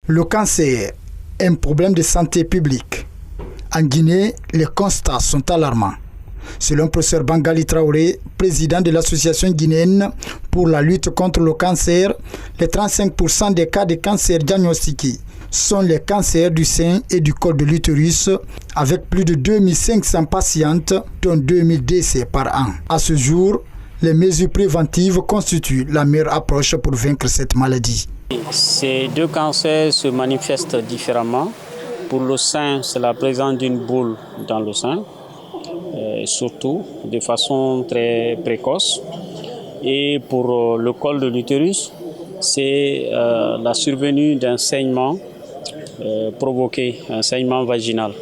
Le cancer est un problème de santé publique. En Guinée, les constats sont alarmants. Selon le professeur Bangali Traoré, président de l'association guinéenne pour la lutte contre le cancer, les 35% des cas de cancer diagnostiqués sont les cancers du sein et du col de l'utérus, avec plus de 2500 patientes, dont 2000 décès par an. À ce jour, les mesures préventives constituent la meilleure approche pour vaincre cette maladie. Ces deux cancers se manifestent différemment. Pour le sein, c'est la présence d'une boule dans le sein, surtout de façon très précoce. Et pour le col de l'utérus, c'est la survenue d'un saignement provoqué, un saignement vaginal.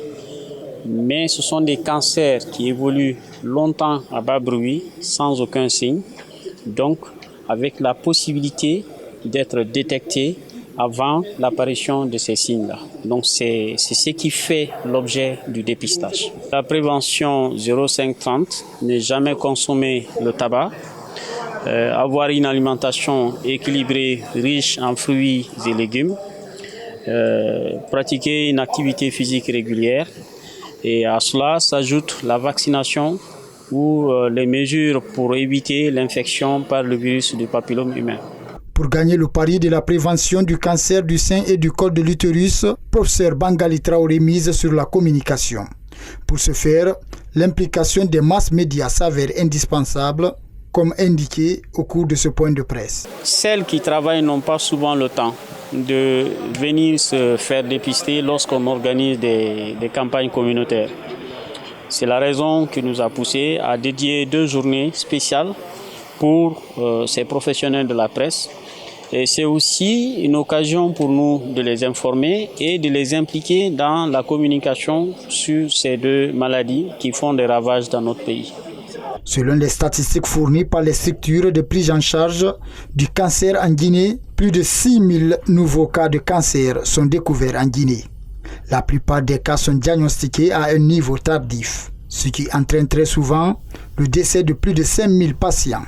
Mais ce sont des cancers qui évoluent longtemps à bas bruit, sans aucun signe, donc avec la possibilité d'être détectés avant l'apparition de ces signes-là. Donc c'est ce qui fait l'objet du dépistage. La prévention 0,5-30, ne jamais consommer le tabac, avoir une alimentation équilibrée, riche en fruits et légumes, pratiquer une activité physique régulière, et à cela s'ajoute la vaccination ou les mesures pour éviter l'infection par le virus du papillome humain. Pour gagner le pari de la prévention du cancer du sein et du col de l'utérus, professeur Bangali Traoré mise sur la communication. Pour ce faire, l'implication des masses médias s'avère indispensable, comme indiqué au cours de ce point de presse. Celles qui travaillent n'ont pas souvent le temps de venir se faire dépister lorsqu'on organise des campagnes communautaires. C'est la raison qui nous a poussé à dédier 2 journées spéciales pour ces professionnels de la presse. Et c'est aussi une occasion pour nous de les informer et de les impliquer dans la communication sur ces 2 maladies qui font des ravages dans notre pays. Selon les statistiques fournies par les structures de prise en charge du cancer en Guinée, plus de 6000 nouveaux cas de cancer sont découverts en Guinée. La plupart des cas sont diagnostiqués à un niveau tardif, ce qui entraîne très souvent le décès de plus de 5000 patients.